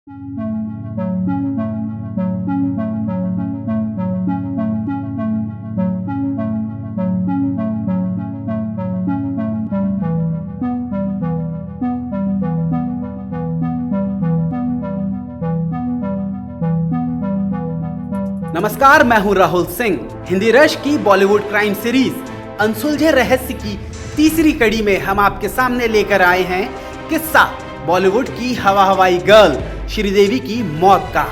नमस्कार, मैं हूं राहुल सिंह। हिंदी रश की बॉलीवुड क्राइम सीरीज अनसुलझे रहस्य की तीसरी कड़ी में हम आपके सामने लेकर आए हैं किस्सा बॉलीवुड की हवा हवाई गर्ल श्रीदेवी की मौत का।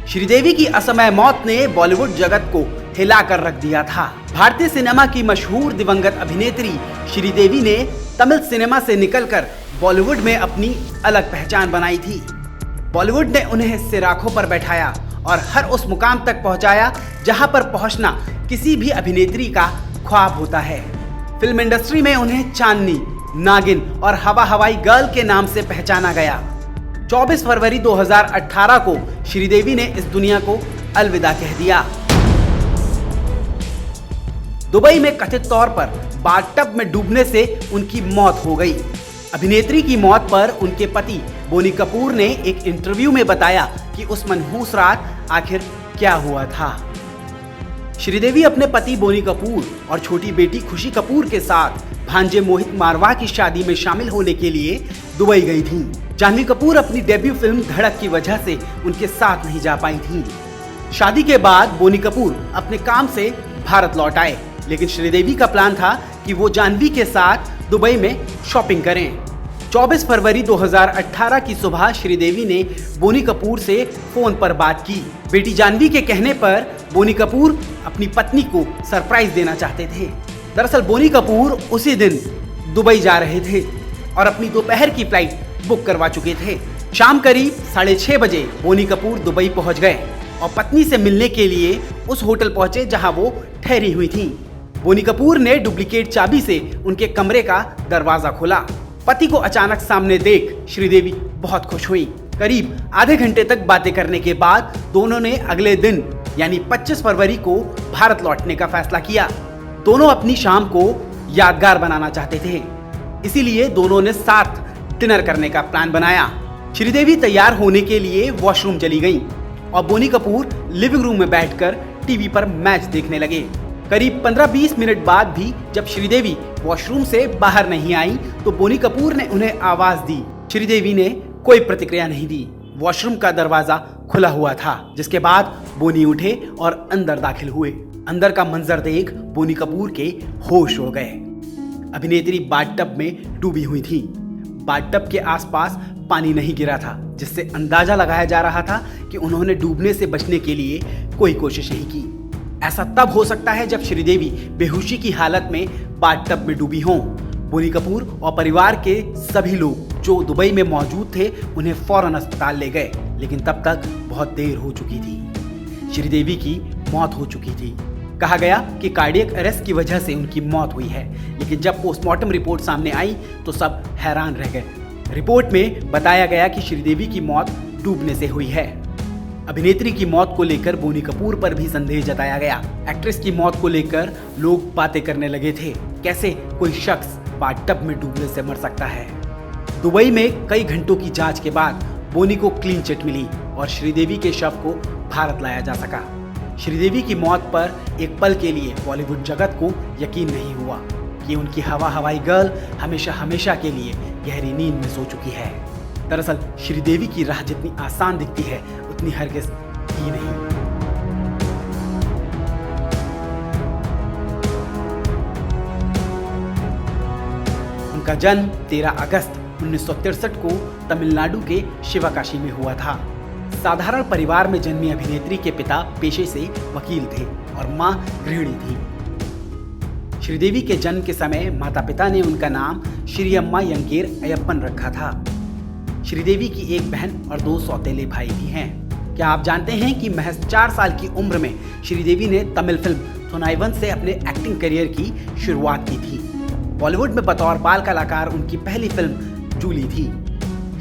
श्रीदेवी की असमय मौत ने बॉलीवुड जगत को हिलाकर रख दिया था। भारतीय सिनेमा की मशहूर दिवंगत अभिनेत्री श्रीदेवी ने तमिल सिनेमा से निकलकर बॉलीवुड में अपनी अलग पहचान बनाई थी। बॉलीवुड ने उन्हें सिराखों पर बैठाया और हर उस मुकाम तक पहुंचाया जहां पर पहुंचना किसी भी अभिनेत्री का ख्वाब होता है। फिल्म इंडस्ट्री में उन्हें चांदनी, नागिन और हवा हवाई गर्ल के नाम से पहचाना गया। 24 फरवरी 2018 को श्रीदेवी ने इस दुनिया को अलविदा कह दिया। दुबई में कथित तौर पर बाथटब में डूबने से उनकी मौत हो गई। अभिनेत्री की मौत पर उनके पति बोनी कपूर ने एक इंटरव्यू में बताया कि उस मनहूस रात आखिर क्या हुआ था। श्रीदेवी अपने पति बोनी कपूर और छोटी बेटी खुशी कपूर के साथ भांजे मोहित मारवाह की शादी में शामिल होने के लिए दुबई गई थीं। जाह्नवी कपूर अपनी डेब्यू फिल्म धड़क की वजह से उनके साथ नहीं जा पाई थीं। शादी के बाद बोनी कपूर अपने काम से भारत लौट आए, लेकिन श्रीदेवी का प्लान था कि वो जाह्नवी के साथ दुबई में शॉपिंग करें। 24 फरवरी 2018 की सुबह श्रीदेवी ने बोनी कपूर से फोन पर बात की। बेटी जाह्नवी के कहने पर बोनी कपूर अपनी पत्नी को सरप्राइज देना चाहते थे। दरअसल बोनी कपूर उसी दिन दुबई जा रहे थे और अपनी दोपहर की फ्लाइट बुक करवा चुके थे। शाम करीब 6:30 बजे बोनी कपूर दुबई पहुंच गए और पत्नी से मिलने के लिए उस होटल पहुंचे जहां वो ठहरी हुई थीं। बोनी कपूर ने डुप्लीकेट चाबी से उनके कमरे का दरवाजा खोला। पति को अचानक सामने देख श्रीदेवी बहुत खुश हुई। करीब आधे घंटे तक बातें करने के बाद दोनों ने अगले दिन यानी 25 फरवरी को भारत लौटने का फैसला किया। दोनों अपनी शाम को यादगार बनाना चाहते थे, इसीलिए दोनों ने साथ डिनर करने का प्लान बनाया। श्रीदेवी तैयार होने के लिए वॉशरूम चली गईं और बोनी कपूर लिविंग रूम में बैठकर टीवी पर मैच देखने लगे। करीब 15-20 मिनट बाद भी जब श्रीदेवी वॉशरूम से बाहर नहीं आई तो बोनी कपूर ने उन्हें आवाज दी। श्रीदेवी ने कोई प्रतिक्रिया नहीं दी। वॉशरूम का दरवाजा खुला हुआ था, जिसके बाद बोनी उठे और अंदर दाखिल हुए। अंदर का मंजर देख बोनी कपूर के होश उड़ गए। अभिनेत्री बाथटब में डूबी हुई थी। बाथटब के आसपास पानी नहीं गिरा था, जिससे अंदाजा लगाया जा रहा था कि उन्होंने डूबने से बचने के लिए कोई कोशिश नहीं की। ऐसा तब हो सकता है जब श्रीदेवी बेहोशी की हालत में बाथटब में डूबी हों। बोनी कपूर और परिवार के सभी लोग जो दुबई में मौजूद थे उन्हें फौरन अस्पताल ले गए, लेकिन तब तक बहुत देर हो चुकी थी। श्रीदेवी की मौत हो चुकी थी। कहा गया कि कार्डियक अरेस्ट की वजह से उनकी मौत हुई है, लेकिन जब पोस्टमार्टम रिपोर्ट सामने आई तो सब हैरान रह गए। रिपोर्ट में बताया गया कि श्रीदेवी की मौत डूबने से हुई है। अभिनेत्री की मौत को लेकर बोनी कपूर पर भी संदेह जताया गया। एक्ट्रेस की मौत को लेकर लोग बातें करने लगे थे, कैसे कोई शख्स बाथटब में डूबने से मर सकता है। दुबई में कई घंटों की जांच के बाद बोनी को क्लीन चिट मिली और श्रीदेवी के शव को भारत लाया जा सका। श्रीदेवी की मौत पर एक पल के लिए बॉलीवुड जगत को यकीन नहीं हुआ कि उनकी हवा हवाई गर्ल हमेशा हमेशा के लिए गहरी नींद में सो चुकी है। दरअसल श्रीदेवी की राह जितनी आसान दिखती है उतनी हरगिज़ ही नहीं। उनका जन्म 13 अगस्त 1963 को तमिलनाडु के शिवकाशी में हुआ था। साधारण परिवार में जन्मी अभिनेत्री के पिता पेशे से वकील थे और मां गृहिणी थी। श्रीदेवी के जन्म के समय माता पिता ने उनका नाम श्री अम्मा यंगेर अयप्पन रखा था। श्रीदेवी की एक बहन और 2 सौतेले भाई भी हैं। क्या आप जानते हैं कि महज 4 साल की उम्र में श्रीदेवी ने तमिल फिल्म थुनाइवन से अपने एक्टिंग करियर की शुरुआत की थी। बॉलीवुड में बतौर बाल कलाकार उनकी पहली फिल्म जूली थी।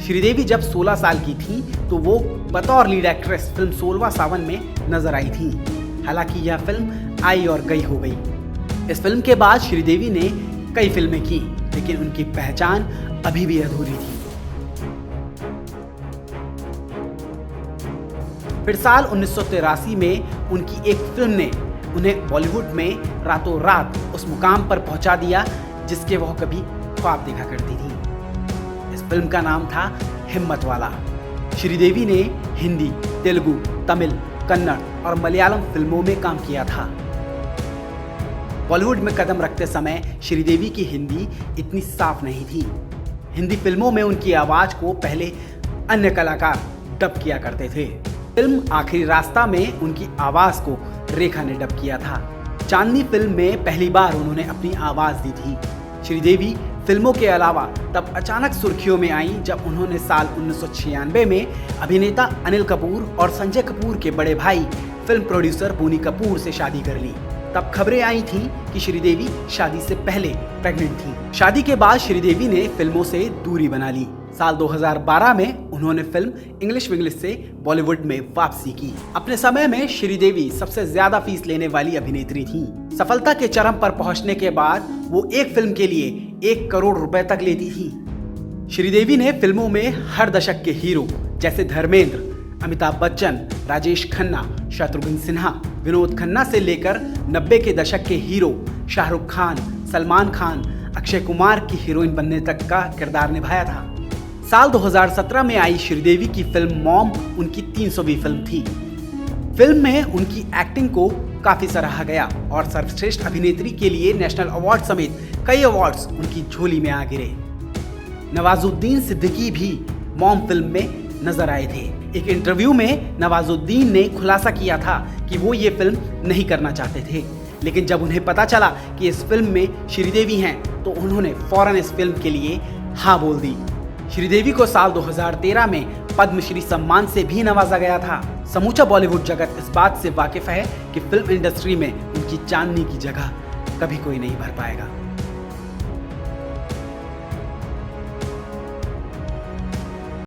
श्रीदेवी जब 16 साल की थी तो वो बतौर लीड एक्ट्रेस फिल्म 16वां सावन में नजर आई थी। हालांकि यह फिल्म आई और गई हो गई। इस फिल्म के बाद श्रीदेवी ने कई फिल्में की, लेकिन उनकी पहचान अभी भी अधूरी थी। फिर साल 1983 में उनकी एक फिल्म ने उन्हें बॉलीवुड में रातों रात उस मुकाम पर पहुंचा दिया जिसके वह कभी ख्वाब देखा करती थी। इस फिल्म का नाम था हिम्मत वाला। श्रीदेवी ने हिंदी, तेलुगु, तमिल, कन्नड़ और मलयालम फिल्मों में काम किया था। बॉलीवुड में कदम रखते समय श्रीदेवी की हिंदी इतनी साफ नहीं थी। हिंदी फिल्मों में उनकी आवाज को पहले अन्य कलाकार डब किया करते थे। फिल्म आखिरी रास्ता में उनकी आवाज को रेखा ने डब किया था। चांदनी फिल्म में पहली बार उन्होंने अपनी आवाज दी थी। श्रीदेवी फिल्मों के अलावा तब अचानक सुर्खियों में आई जब उन्होंने साल 1996 में अभिनेता अनिल कपूर और संजय कपूर के बड़े भाई फिल्म प्रोड्यूसर बोनी कपूर से शादी कर ली। तब खबरें आई थीं कि श्रीदेवी शादी से पहले प्रेग्नेंट थी। शादी के बाद श्रीदेवी ने फिल्मों से दूरी बना ली। साल 2012 में उन्होंने फिल्म इंग्लिश विंग्लिश से बॉलीवुड में वापसी की। अपने समय में श्रीदेवी सबसे ज्यादा फीस लेने वाली अभिनेत्री थीं। सफलता के चरम पर पहुंचने के बाद वो एक फिल्म के लिए 1 करोड़ रुपए तक लेती थी। श्रीदेवी ने फिल्मों में हर दशक के हीरो जैसे धर्मेंद्र, अमिताभ बच्चन, राजेश खन्ना, शत्रुघ्न सिन्हा, विनोद खन्ना से लेकर 90 के दशक के हीरो शाहरुख खान, सलमान खान, अक्षय कुमार की हीरोइन बनने तक का किरदार निभाया था। साल 2017 में आई श्रीदेवी की फिल्म मॉम उनकी 300वीं फिल्म थी। फिल्म में उनकी एक्टिंग को काफी सराहा गया और सर्वश्रेष्ठ अभिनेत्री के लिए नेशनल अवार्ड समेत कई अवार्ड्स उनकी झोली में आ गिरे। नवाजुद्दीन सिद्दीकी भी मॉम फिल्म में नजर आए थे। एक इंटरव्यू में नवाजुद्दीन ने खुलासा किया था कि वो ये फिल्म नहीं करना चाहते थे, लेकिन जब उन्हें पता चला कि इस फिल्म में श्रीदेवी हैं तो उन्होंने फौरन इस फिल्म के लिए हाँ बोल दी। श्रीदेवी को साल 2013 में पद्मश्री सम्मान से भी नवाजा गया था। समूचा बॉलीवुड जगत इस बात से वाकिफ है कि फिल्म इंडस्ट्री में उनकी चांदनी की जगह कभी कोई नहीं भर पाएगा।